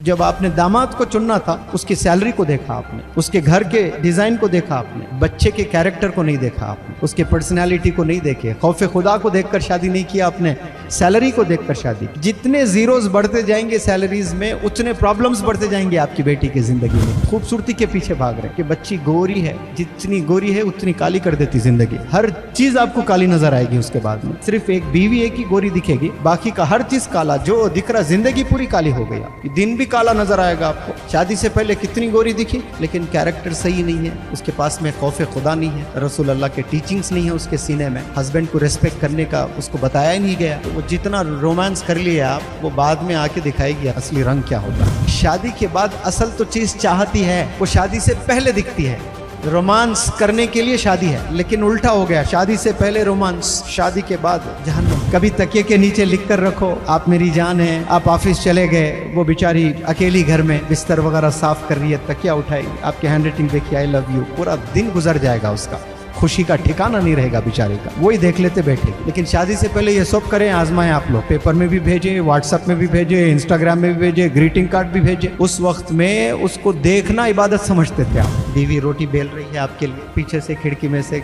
जब आपने दामाद को चुनना था, उसकी सैलरी को देखा आपने, उसके घर के डिजाइन को देखा आपने, बच्चे के कैरेक्टर को नहीं देखा आपने, उसके पर्सनालिटी को नहीं देखे, खौफ खुदा को देखकर शादी नहीं किया आपने, सैलरी को देखकर शादी की। जितने जीरोस बढ़ते जाएंगे सैलरीज में, उतने प्रॉब्लम्स बढ़ते जाएंगे आपकी बेटी की जिंदगी में। खूबसूरती के पीछे भाग रहे कि बच्ची गोरी है, जितनी गोरी है उतनी काली कर देती जिंदगी। हर चीज आपको काली नजर आएगी उसके बाद में। सिर्फ एक बीवी एक ही गोरी दिखेगी, बाकी का हर चीज काला जो दिख रहा, जिंदगी पूरी काली हो गई आपकी। दिन भी काला नजर आएगा आपको। शादी से पहले कितनी गोरी दिखी, लेकिन कैरेक्टर सही नहीं है, उसके पास में खौफ खुदा नहीं है, रसूल अल्लाह के टीचिंग्स नहीं है उसके सीने में, हस्बैंड को रिस्पेक्ट करने का उसको बताया ही नहीं गया। तो वो जितना रोमांस कर लिए आप, वो बाद में आके दिखाएगी असली रंग क्या होता है। शादी के बाद असल तो चीज चाहती है, वो शादी से पहले दिखती है। रोमांस करने के लिए शादी है, लेकिन उल्टा हो गया, शादी से पहले रोमांस, शादी के बाद जहन्नम। कभी तकिए के नीचे लिख कर रखो आप मेरी जान है, आप ऑफिस चले गए, वो बेचारी अकेली घर में बिस्तर वगैरह साफ कर रही है, तकिया उठाई, आपकी हैंड राइटिंग देखी आई लव यू, पूरा दिन गुजर जाएगा, उसका खुशी का ठिकाना नहीं रहेगा बेचारे का, वही देख लेते बैठे। लेकिन शादी से पहले ये सब करें, आजमाएं आप लोग, पेपर में भी भेजे, व्हाट्सएप में भी भेजे, इंस्टाग्राम में भी भेजे, ग्रीटिंग कार्ड भी भेजे। उस वक्त में उसको देखना इबादत समझते थे आप। बीवी रोटी बेल रही है आपके लिए, पीछे से खिड़की में से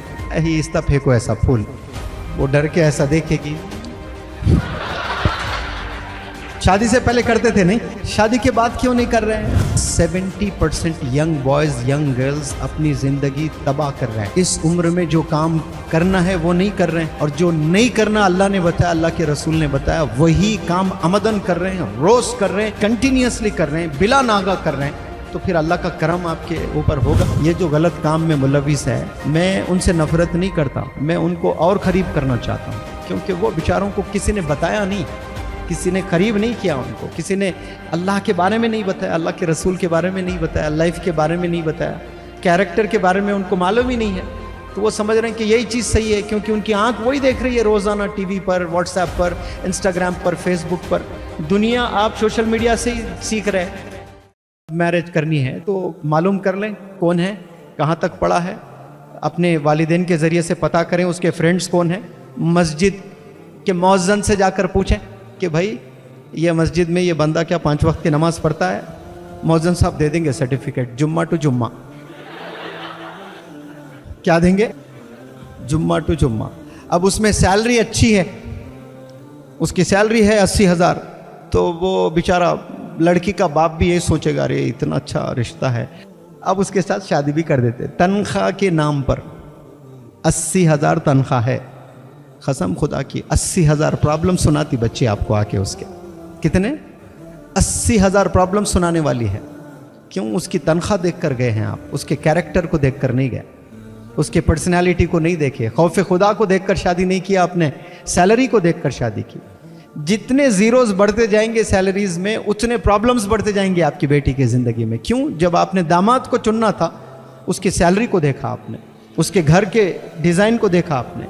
इस्ता फेंको ऐसा फूल, वो डर के ऐसा देखेगी। शादी से पहले करते थे नहीं, शादी के बाद क्यों नहीं कर रहे हैं? 70% यंग बॉयज यंग गर्ल्स अपनी जिंदगी तबाह कर रहे हैं। इस उम्र में जो काम करना है वो नहीं कर रहे हैं, और जो नहीं करना अल्लाह ने बताया, अल्लाह के रसूल ने बताया, वही काम अमदन कर रहे हैं, रोज कर रहे हैं, कंटिन्यूसली कर रहे हैं, बिला नागा कर रहे हैं। तो फिर अल्लाह का करम आपके ऊपर होगा। ये जो गलत काम में मुलविस है, मैं उनसे नफरत नहीं करता, मैं उनको और करीब करना चाहता हूँ, क्योंकि वो बेचारों को किसी ने बताया नहीं, किसी ने करीब नहीं किया उनको, किसी ने अल्लाह के बारे में नहीं बताया, अल्लाह के रसूल के बारे में नहीं बताया, लाइफ के बारे में नहीं बताया, कैरेक्टर के बारे में उनको मालूम ही नहीं है। तो वो समझ रहे हैं कि यही चीज़ सही है, क्योंकि उनकी आंख वही देख रही है रोज़ाना टीवी पर, व्हाट्सएप पर, इंस्टाग्राम पर, फेसबुक पर। दुनिया आप सोशल मीडिया से ही सीख रहे हैं। मैरिज करनी है तो मालूम कर लें कौन है, कहाँ तक पढ़ा है, अपने वालिदैन के ज़रिए से पता करें उसके फ्रेंड्स कौन है, मस्जिद के मौज़न से जाकर पूछें कि भाई ये मस्जिद में ये बंदा क्या 5 वक्त की नमाज पढ़ता है? मौज़न साहब दे देंगे सर्टिफिकेट, जुम्मा टू जुम्मा। क्या देंगे? जुम्मा टू जुम्मा। अब उसमें सैलरी अच्छी है, उसकी सैलरी है 80,000, तो वो बेचारा लड़की का बाप भी ये सोचेगा अरे इतना अच्छा रिश्ता है, अब उसके साथ शादी भी कर देते। तनख्वाह के नाम पर 80,000 तनख्वाह है, कसम खुदा की 80,000 प्रॉब्लम सुनाती बच्ची आपको आके उसके। कितने? 80,000 प्रॉब्लम सुनाने वाली है। क्यों? उसकी तनख्वाह देख कर गए हैं आप, उसके कैरेक्टर को देख कर नहीं गए, उसके पर्सनालिटी को नहीं देखे, खौफ खुदा को देखकर शादी नहीं किया आपने, सैलरी को देखकर शादी की। जितने जीरोस बढ़ते जाएंगे सैलरीज में, उतने प्रॉब्लम्स बढ़ते जाएंगे आपकी बेटी की ज़िंदगी में। क्यों? जब आपने दामाद को चुनना था, उसकी सैलरी को देखा आपने, उसके घर के डिज़ाइन को देखा आपने,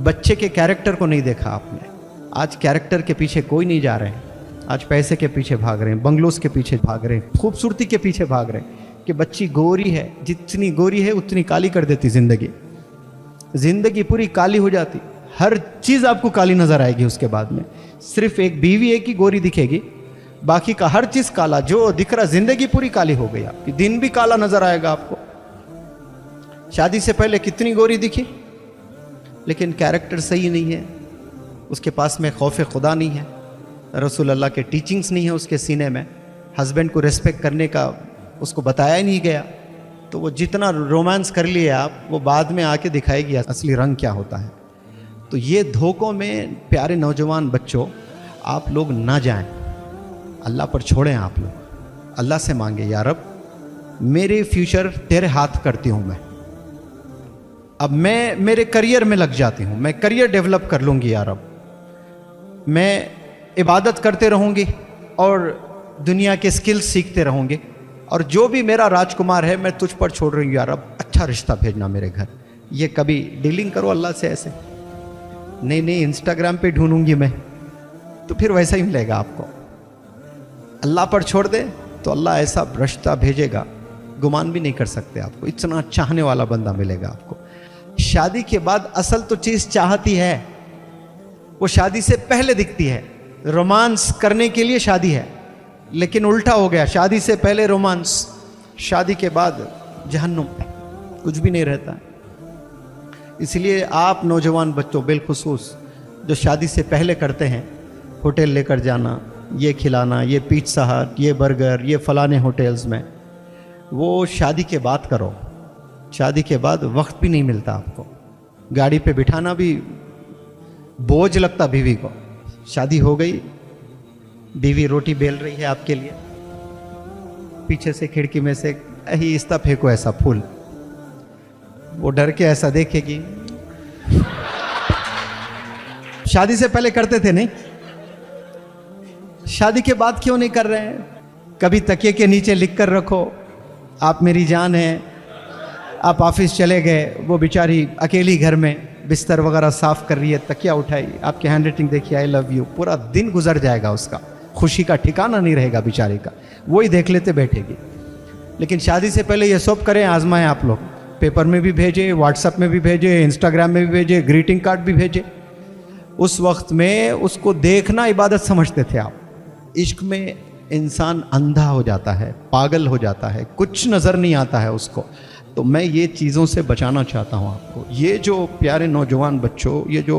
बच्चे के कैरेक्टर को नहीं देखा आपने। आज कैरेक्टर के पीछे कोई नहीं जा रहे हैं, आज पैसे के पीछे भाग रहे हैं, बंगलोस के पीछे भाग रहे हैं, खूबसूरती के पीछे भाग रहे हैं कि बच्ची गोरी है, जितनी गोरी है उतनी काली कर देती जिंदगी। जिंदगी पूरी काली हो जाती, हर चीज़ आपको काली नजर आएगी उसके बाद में। सिर्फ एक बीवी एक ही गोरी दिखेगी, बाकी का हर चीज़ काला जो दिख रहा, जिंदगी पूरी काली हो गई आपकी। दिन भी काला नजर आएगा आपको। शादी से पहले कितनी गोरी दिखी, लेकिन कैरेक्टर सही नहीं है, उसके पास में खौफ खुदा नहीं है, रसूल अल्लाह के टीचिंग्स नहीं है उसके सीने में, हस्बैंड को रिस्पेक्ट करने का उसको बताया ही नहीं गया। तो वो जितना रोमांस कर लिए आप, वो बाद में आके दिखाएगी असली रंग क्या होता है। तो ये धोखों में प्यारे नौजवान बच्चों आप लोग ना जाएं, अल्लाह पर छोड़ें। आप लोग अल्लाह से मांगे, या रब मेरे फ्यूचर तेरे हाथ करती हूँ मैं, अब मैं मेरे करियर में लग जाती हूँ, मैं करियर डेवलप कर लूँगी या रब, मैं इबादत करते रहूँगी और दुनिया के स्किल्स सीखते रहूँगी, और जो भी मेरा राजकुमार है मैं तुझ पर छोड़ रही हूँ या रब, अच्छा रिश्ता भेजना मेरे घर। ये कभी डीलिंग करो अल्लाह से ऐसे, नहीं नहीं इंस्टाग्राम पे ढूंढूंगी मैं, तो फिर वैसा ही मिलेगा आपको। अल्लाह पर छोड़ दे तो अल्लाह ऐसा रिश्ता भेजेगा, गुमान भी नहीं कर सकते आपको, इतना चाहने वाला बंदा मिलेगा आपको। शादी के बाद असल तो चीज़ चाहती है, वो शादी से पहले दिखती है। रोमांस करने के लिए शादी है, लेकिन उल्टा हो गया, शादी से पहले रोमांस, शादी के बाद जहन्नुम, कुछ भी नहीं रहता है। इसलिए आप नौजवान बच्चों बिलखुसूस जो शादी से पहले करते हैं, होटल लेकर जाना, ये खिलाना, ये पिज़्ज़ा हट, ये बर्गर, ये फलाने होटल्स में, वो शादी के बाद करो। शादी के बाद वक्त भी नहीं मिलता आपको, गाड़ी पे बिठाना भी बोझ लगता बीवी को। शादी हो गई, बीवी रोटी बेल रही है आपके लिए, पीछे से खिड़की में से आहिस्ता फेंको ऐसा फूल, वो डर के ऐसा देखेगी। शादी से पहले करते थे नहीं, शादी के बाद क्यों नहीं कर रहे हैं? कभी तकिए के नीचे लिख कर रखो, आप मेरी जान हैं। आप ऑफिस चले गए, वो बेचारी अकेली घर में बिस्तर वगैरह साफ कर रही है, तकिया उठाई, आपकी हैंड राइटिंग देखिए आई लव यू, पूरा दिन गुजर जाएगा, उसका खुशी का ठिकाना नहीं रहेगा बेचारी का, वही देख लेते बैठेगी। लेकिन शादी से पहले ये सब करें, आजमाएं आप लोग, पेपर में भी भेजे, व्हाट्सएप में भी भेजे, इंस्टाग्राम में भी भेजे, ग्रीटिंग कार्ड भी भेजे। उस वक्त में उसको देखना इबादत समझते थे आप। इश्क में इंसान अंधा हो जाता है, पागल हो जाता है, कुछ नज़र नहीं आता है उसको। तो मैं ये चीज़ों से बचाना चाहता हूँ आपको। ये जो प्यारे नौजवान बच्चों, ये जो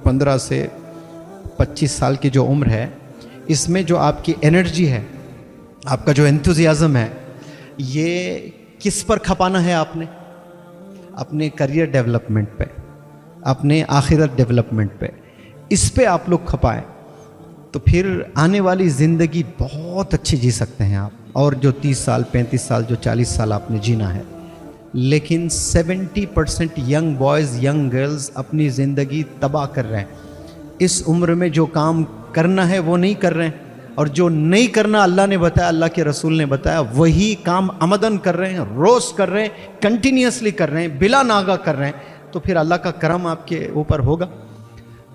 15 से 25 साल की जो उम्र है, इसमें जो आपकी एनर्जी है, आपका जो एंथुजियाज़म है, ये किस पर खपाना है आपने? अपने करियर डेवलपमेंट पे, अपने आखिरत डेवलपमेंट पे, इस पे आप लोग खपाएं, तो फिर आने वाली ज़िंदगी बहुत अच्छी जी सकते हैं आप। और जो 30 साल 35 साल जो 40 साल आपने जीना है, लेकिन 70% यंग बॉयज़ यंग गर्ल्स अपनी ज़िंदगी तबाह कर रहे हैं। इस उम्र में जो काम करना है वो नहीं कर रहे हैं, और जो नहीं करना अल्लाह ने बताया, अल्लाह के रसूल ने बताया, वही काम आमदन कर रहे हैं, रोज़ कर रहे हैं, कंटिन्यूसली कर रहे हैं, बिला नागा कर रहे हैं। तो फिर अल्लाह का करम आपके ऊपर होगा?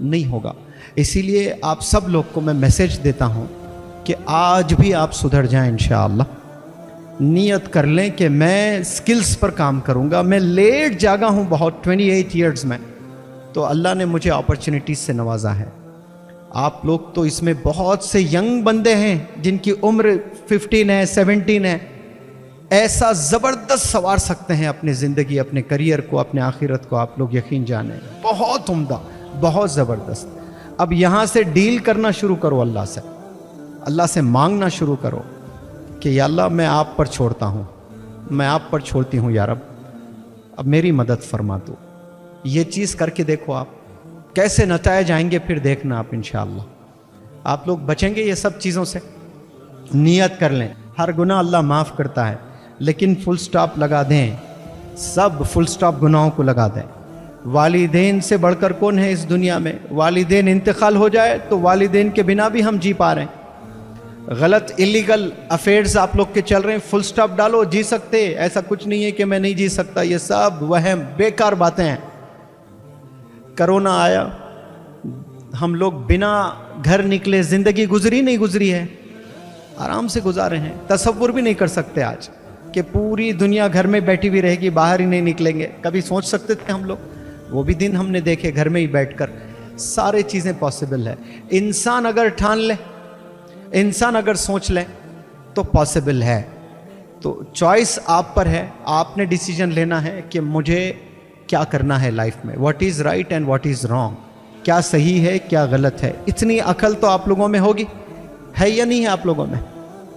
नहीं होगा। इसीलिए आप सब लोग को मैं मैसेज देता हूँ कि आज भी आप सुधर जाएं इंशाअल्लाह। नियत कर लें कि मैं स्किल्स पर काम करूँगा। मैं लेट जागा हूँ बहुत, 28 ईयर्स में, तो अल्लाह ने मुझे अपॉर्चुनिटीज़ से नवाजा है। आप लोग तो इसमें बहुत से यंग बंदे हैं जिनकी उम्र 15 है, 17 है, ऐसा ज़बरदस्त संवार सकते हैं अपनी ज़िंदगी, अपने करियर को, अपने आखिरत को। आप लोग यकीन जाने, बहुत उम्दा, बहुत ज़बरदस्त। अब यहाँ से डील करना शुरू करो अल्लाह से मांगना शुरू करो कि या अल्लाह मैं आप पर छोड़ता हूँ, मैं आप पर छोड़ती हूँ या रब, अब मेरी मदद फरमा दो। ये चीज़ करके देखो, आप कैसे नताए जाएंगे फिर देखना आप इंशाअल्लाह। आप लोग बचेंगे ये सब चीज़ों से। नियत कर लें, हर गुनाह अल्लाह माफ़ करता है, लेकिन फुल स्टॉप लगा दें, सब फुल स्टॉप गुनाहों को लगा दें। वालिदैन से बढ़कर कौन है इस दुनिया में? वालिदैन इंतकाल हो जाए तो वालिदैन के बिना भी हम जी पा रहे हैं। गलत इलीगल अफेयर्स आप लोग के चल रहे हैं, फुल स्टॉप डालो, जी सकते, ऐसा कुछ नहीं है कि मैं नहीं जी सकता। ये सब वहम, बेकार बातें हैं। कोरोना आया, हम लोग बिना घर निकले ज़िंदगी गुजरी नहीं गुजरी है, आराम से गुजारे हैं। तसव्वुर भी नहीं कर सकते आज कि पूरी दुनिया घर में बैठी हुई रहेगी, बाहर ही नहीं निकलेंगे। कभी सोच सकते थे हम लोग? वो भी दिन हमने देखे, घर में ही बैठकर सारे चीज़ें पॉसिबल है। इंसान अगर ठान ले, इंसान अगर सोच ले तो पॉसिबल है। तो चॉइस आप पर है, आपने डिसीजन लेना है कि मुझे क्या करना है लाइफ में, what is right and what is wrong, क्या सही है क्या गलत है। इतनी अकल तो आप लोगों में होगी, है या नहीं है आप लोगों में?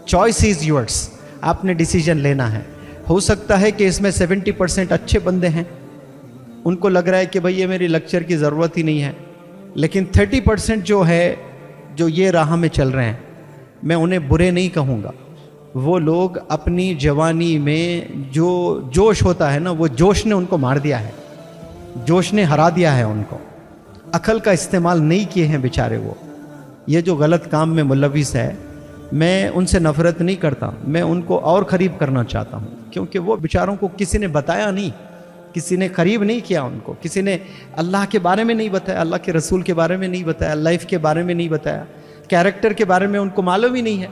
चॉइस इज़ योर्स, आपने डिसीजन लेना है। हो सकता है कि इसमें 70% अच्छे बंदे हैं, उनको लग रहा है कि भाई ये मेरी लेक्चर की ज़रूरत ही नहीं है, लेकिन 30% जो है, जो ये राह में चल रहे हैं, मैं उन्हें बुरे नहीं कहूँगा। वो लोग अपनी जवानी में जो जोश होता है ना, वो जोश ने उनको मार दिया है, जोश ने हरा दिया है उनको। अकल का इस्तेमाल नहीं किए हैं बेचारे वो। ये जो गलत काम में मुलविस है, मैं उनसे नफ़रत नहीं करता, मैं उनको और करीब करना चाहता हूँ, क्योंकि वो बेचारों को किसी ने बताया नहीं, किसी ने करीब नहीं किया उनको, किसी ने अल्लाह के बारे में नहीं बताया, अल्लाह के रसूल के बारे में नहीं बताया, लाइफ के बारे में नहीं बताया, कैरेक्टर के बारे में उनको मालूम ही नहीं है।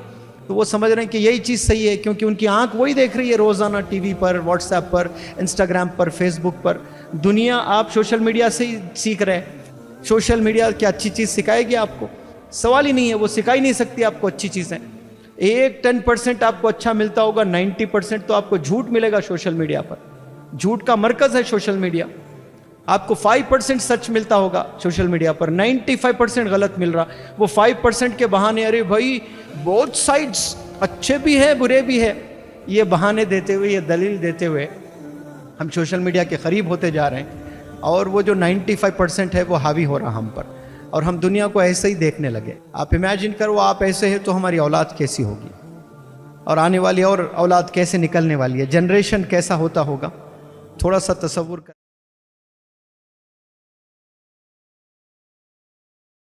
तो वो समझ रहे हैं कि यही चीज़ सही है, क्योंकि उनकी आंख वही देख रही है रोज़ाना टीवी पर, व्हाट्सएप पर, इंस्टाग्राम पर, फेसबुक पर। दुनिया आप सोशल मीडिया से ही सीख रहे हैं। सोशल मीडिया क्या अच्छी चीज़ सिखाएगी आपको? सवाल ही नहीं है, वो सिखा ही नहीं सकती आपको अच्छी चीज़ें। एक 10% आपको अच्छा मिलता होगा, 90% तो आपको झूठ मिलेगा सोशल मीडिया पर। झूठ का मरकज है सोशल मीडिया। आपको 5% सच मिलता होगा सोशल मीडिया पर, 95% गलत मिल रहा। वो 5% के बहाने, अरे भाई बोथ साइड्स अच्छे भी है बुरे भी है, ये बहाने देते हुए, ये दलील देते हुए हम सोशल मीडिया के करीब होते जा रहे हैं। और वो जो 95% है वो हावी हो रहा हम पर, और हम दुनिया को ऐसे ही देखने लगे। आप इमेजिन करो आप ऐसे हैं तो हमारी औलाद कैसी होगी, और आने वाली और औलाद कैसे निकलने वाली है, जनरेशन कैसा होता होगा, थोड़ा सा तसव्वुर कर।